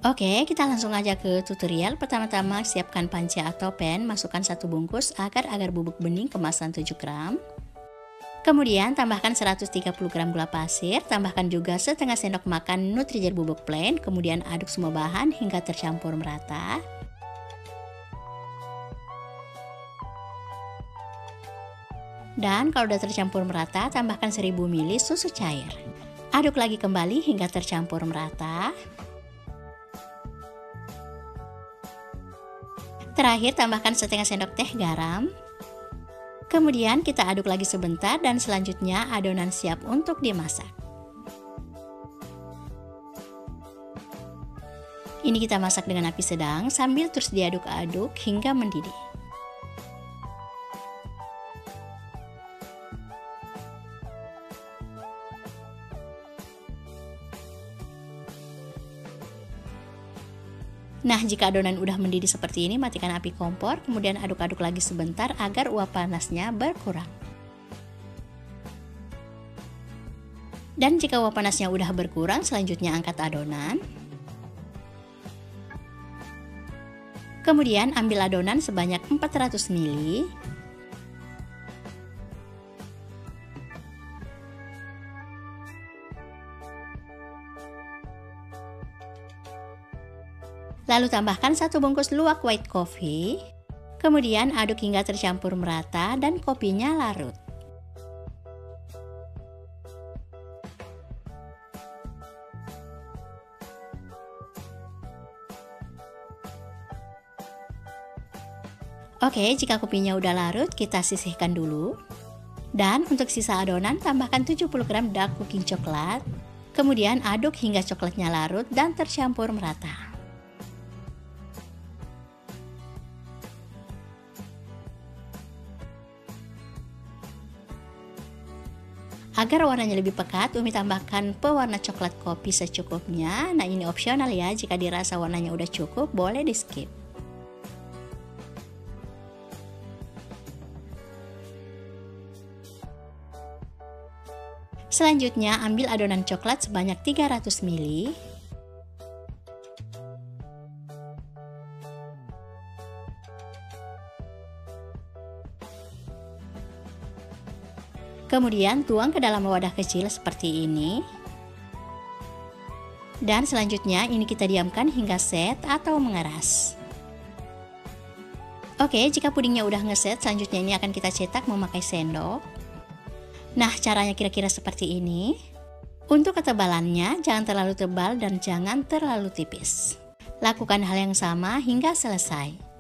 Oke, kita langsung aja ke tutorial. Pertama-tama siapkan panci atau pan, masukkan 1 bungkus agar-agar bubuk bening kemasan 7 gram. Kemudian tambahkan 130 gram gula pasir, tambahkan juga setengah sendok makan Nutrijer bubuk plain, kemudian aduk semua bahan hingga tercampur merata. Dan kalau udah tercampur merata, tambahkan 1000 ml susu cair. Aduk lagi kembali hingga tercampur merata. Terakhir tambahkan setengah sendok teh garam. Kemudian kita aduk lagi sebentar dan selanjutnya adonan siap untuk dimasak. Ini kita masak dengan api sedang sambil terus diaduk-aduk hingga mendidih. Nah, jika adonan udah mendidih seperti ini, matikan api kompor, kemudian aduk-aduk lagi sebentar agar uap panasnya berkurang. Dan jika uap panasnya udah berkurang, selanjutnya angkat adonan. Kemudian ambil adonan sebanyak 400 ml. Lalu tambahkan 1 bungkus luwak white coffee. Kemudian aduk hingga tercampur merata dan kopinya larut. Oke, jika kopinya udah larut, kita sisihkan dulu. Dan untuk sisa adonan, tambahkan 70 gram dark cooking coklat. Kemudian aduk hingga coklatnya larut dan tercampur merata. Agar warnanya lebih pekat, Umi tambahkan pewarna coklat kopi secukupnya. Nah, ini opsional ya, jika dirasa warnanya udah cukup, boleh di skip. Selanjutnya, ambil adonan coklat sebanyak 300 ml. Kemudian tuang ke dalam wadah kecil seperti ini. Dan selanjutnya ini kita diamkan hingga set atau mengeras. Oke, jika pudingnya udah ngeset, selanjutnya ini akan kita cetak memakai sendok. Nah, caranya kira-kira seperti ini. Untuk ketebalannya, jangan terlalu tebal dan jangan terlalu tipis. Lakukan hal yang sama hingga selesai.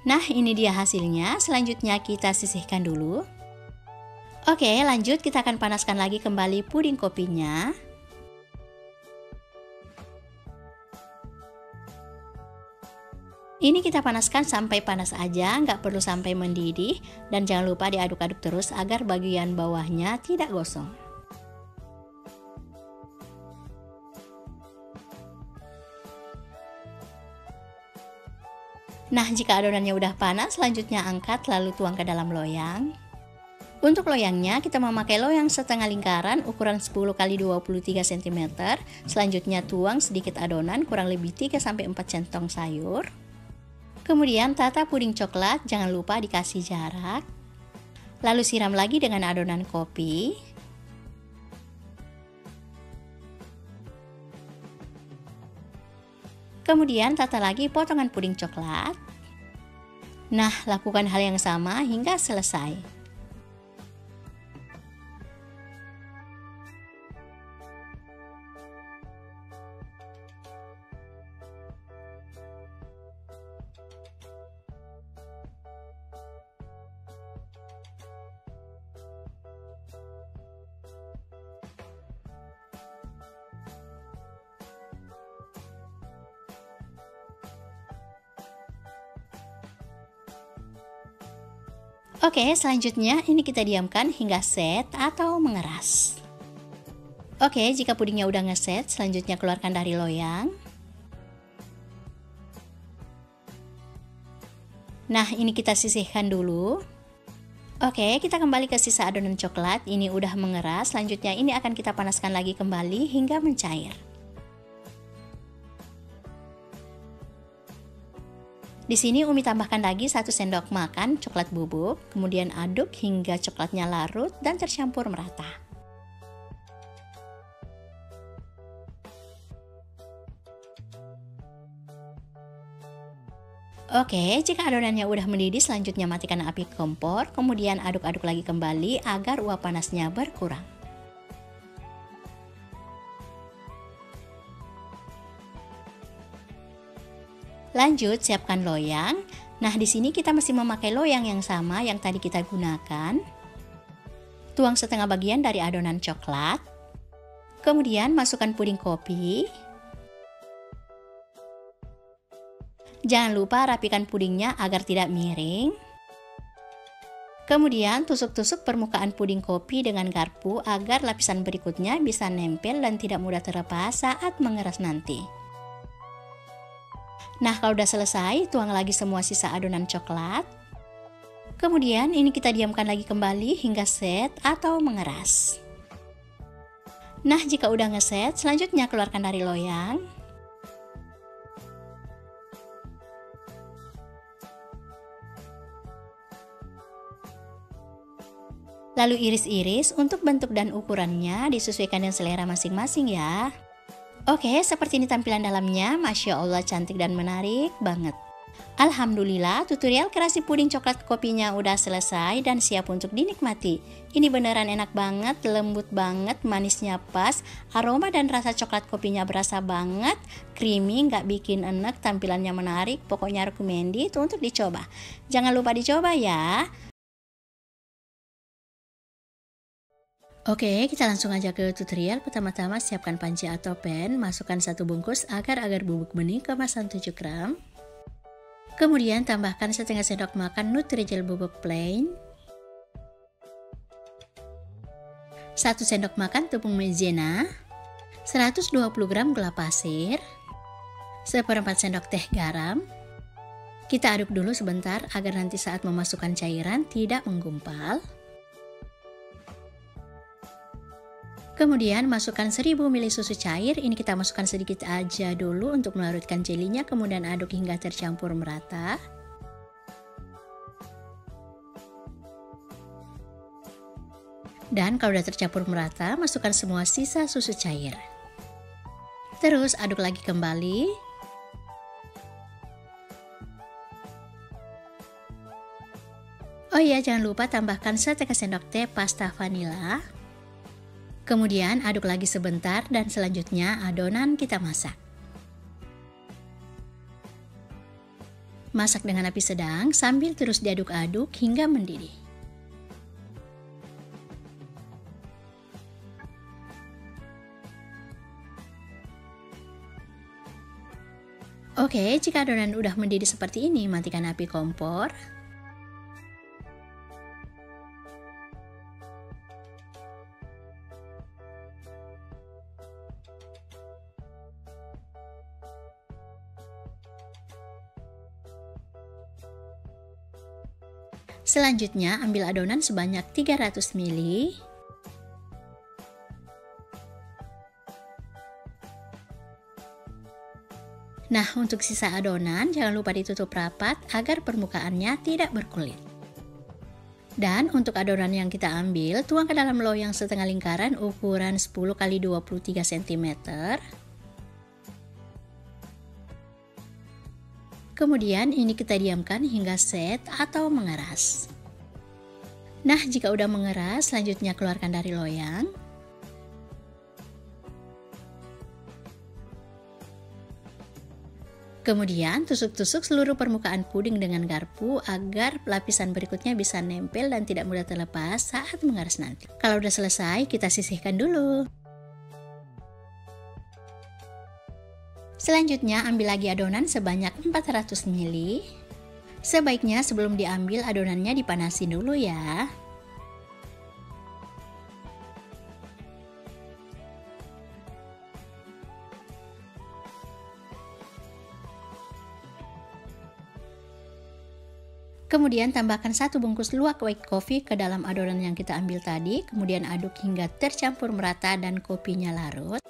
Nah, ini dia hasilnya. Selanjutnya kita sisihkan dulu. Oke, lanjut kita akan panaskan lagi kembali puding kopinya. Ini kita panaskan sampai panas aja, nggak perlu sampai mendidih. Dan jangan lupa diaduk-aduk terus agar bagian bawahnya tidak gosong. Nah, jika adonannya udah panas, selanjutnya angkat lalu tuang ke dalam loyang. Untuk loyangnya, kita memakai loyang setengah lingkaran ukuran 10 x 23 cm. Selanjutnya tuang sedikit adonan kurang lebih 3-4 centong sayur. Kemudian tata puding coklat, jangan lupa dikasih jarak. Lalu siram lagi dengan adonan kopi. Kemudian tata lagi potongan puding coklat. Nah, lakukan hal yang sama hingga selesai. Oke, selanjutnya ini kita diamkan hingga set atau mengeras. Oke, jika pudingnya udah ngeset, selanjutnya keluarkan dari loyang. Nah, ini kita sisihkan dulu. Oke, kita kembali ke sisa adonan coklat. Ini udah mengeras. Selanjutnya ini akan kita panaskan lagi kembali hingga mencair. Di sini Umi tambahkan lagi 1 sendok makan coklat bubuk, kemudian aduk hingga coklatnya larut dan tercampur merata. Oke, jika adonannya udah mendidih, selanjutnya matikan api kompor, kemudian aduk-aduk lagi kembali agar uap panasnya berkurang. Lanjut, siapkan loyang. Nah, di sini kita masih memakai loyang yang sama yang tadi kita gunakan. Tuang setengah bagian dari adonan coklat. Kemudian masukkan puding kopi. Jangan lupa rapikan pudingnya agar tidak miring. Kemudian tusuk-tusuk permukaan puding kopi dengan garpu agar lapisan berikutnya bisa nempel dan tidak mudah terlepas saat mengeras nanti. Nah, kalau udah selesai, tuang lagi semua sisa adonan coklat. Kemudian ini kita diamkan lagi kembali hingga set atau mengeras. Nah, jika udah ngeset, selanjutnya keluarkan dari loyang. Lalu iris-iris. Untuk bentuk dan ukurannya disesuaikan dengan selera masing-masing ya. Oke, seperti ini tampilan dalamnya. Masya Allah, cantik dan menarik banget. Alhamdulillah, tutorial kreasi puding coklat kopinya udah selesai dan siap untuk dinikmati. Ini beneran enak banget, lembut banget, manisnya pas, aroma dan rasa coklat kopinya berasa banget, creamy, nggak bikin enek, tampilannya menarik. Pokoknya recommended untuk dicoba. Jangan lupa dicoba ya. Oke, kita langsung aja ke tutorial. Pertama-tama siapkan panci atau pan, masukkan 1 bungkus agar-agar bubuk bening kemasan 7 gram. Kemudian tambahkan setengah sendok makan Nutrijel bubuk plain, 1 sendok makan tepung maizena, 120 gram gula pasir, 1/4 sendok teh garam. Kita aduk dulu sebentar agar nanti saat memasukkan cairan tidak menggumpal. Kemudian masukkan 1000 ml susu cair. Ini kita masukkan sedikit aja dulu untuk melarutkan jelinya, kemudian aduk hingga tercampur merata. Dan kalau sudah tercampur merata, masukkan semua sisa susu cair. Terus aduk lagi kembali. Oh iya, jangan lupa tambahkan setengah sendok teh pasta vanila. Kemudian aduk lagi sebentar dan selanjutnya adonan kita masak. Masak dengan api sedang sambil terus diaduk-aduk hingga mendidih. Oke, jika adonan udah mendidih seperti ini, matikan api kompor. Selanjutnya ambil adonan sebanyak 300 ml. Nah, untuk sisa adonan jangan lupa ditutup rapat agar permukaannya tidak berkulit. Dan untuk adonan yang kita ambil, tuang ke dalam loyang setengah lingkaran ukuran 10 x 23 cm. Kemudian ini kita diamkan hingga set atau mengeras. Nah, jika udah mengeras, selanjutnya keluarkan dari loyang. Kemudian tusuk-tusuk seluruh permukaan puding dengan garpu agar lapisan berikutnya bisa nempel dan tidak mudah terlepas saat mengeras nanti. Kalau udah selesai, kita sisihkan dulu. Selanjutnya ambil lagi adonan sebanyak 400 ml. Sebaiknya sebelum diambil adonannya dipanasin dulu ya. Kemudian tambahkan 1 bungkus luwak white coffee ke dalam adonan yang kita ambil tadi, kemudian aduk hingga tercampur merata dan kopinya larut.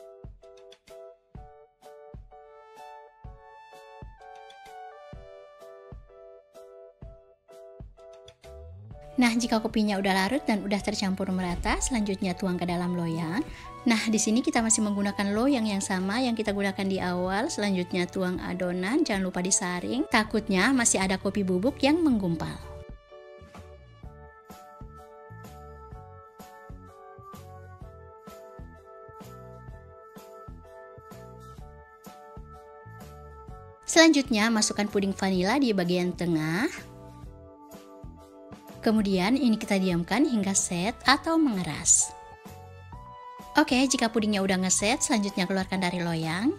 Nah, jika kopinya udah larut dan udah tercampur merata, selanjutnya tuang ke dalam loyang. Nah, di sini kita masih menggunakan loyang yang sama yang kita gunakan di awal. Selanjutnya tuang adonan, jangan lupa disaring. Takutnya masih ada kopi bubuk yang menggumpal. Selanjutnya, masukkan puding vanila di bagian tengah. Kemudian ini kita diamkan hingga set atau mengeras. Oke, jika pudingnya udah ngeset, selanjutnya keluarkan dari loyang.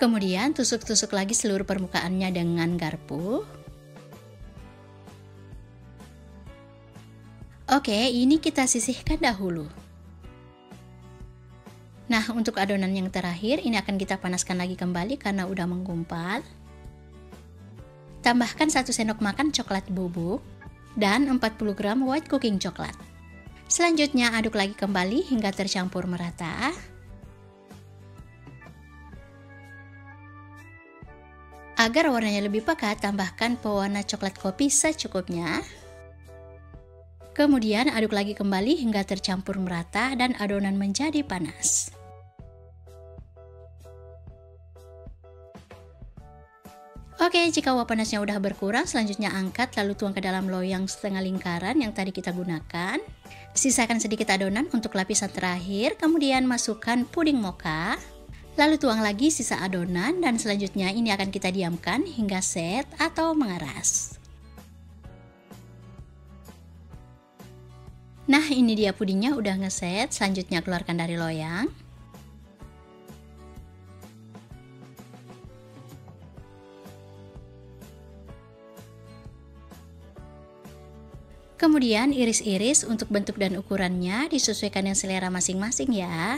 Kemudian tusuk-tusuk lagi seluruh permukaannya dengan garpu. Oke, ini kita sisihkan dahulu. Nah, untuk adonan yang terakhir, ini akan kita panaskan lagi kembali karena udah menggumpal. Tambahkan 1 sendok makan coklat bubuk dan 40 gram white cooking coklat. Selanjutnya aduk lagi kembali hingga tercampur merata. Agar warnanya lebih pekat, tambahkan pewarna coklat kopi secukupnya. Kemudian aduk lagi kembali hingga tercampur merata dan adonan menjadi panas. Oke, jika uap panasnya udah berkurang, selanjutnya angkat lalu tuang ke dalam loyang setengah lingkaran yang tadi kita gunakan. Sisakan sedikit adonan untuk lapisan terakhir, kemudian masukkan puding mocha. Lalu tuang lagi sisa adonan dan selanjutnya ini akan kita diamkan hingga set atau mengeras. Nah, ini dia pudingnya udah ngeset, selanjutnya keluarkan dari loyang. Kemudian iris-iris untuk bentuk dan ukurannya disesuaikan dengan selera masing-masing ya.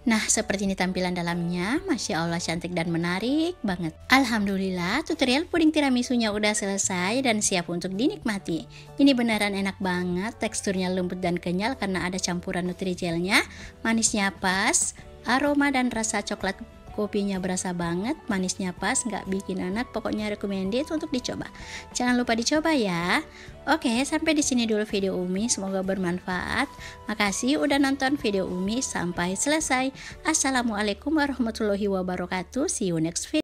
Nah, seperti ini tampilan dalamnya. Masya Allah, cantik dan menarik banget. Alhamdulillah, tutorial puding tiramisunya udah selesai dan siap untuk dinikmati. Ini beneran enak banget, teksturnya lembut dan kenyal karena ada campuran nutrijelnya. Manisnya pas, aroma dan rasa coklat kopinya berasa banget, manisnya pas, nggak bikin anak, pokoknya recommended untuk dicoba. Jangan lupa dicoba ya. Oke, sampai di sini dulu video Umi, semoga bermanfaat. Makasih udah nonton video Umi sampai selesai. Assalamualaikum warahmatullahi wabarakatuh. See you next video.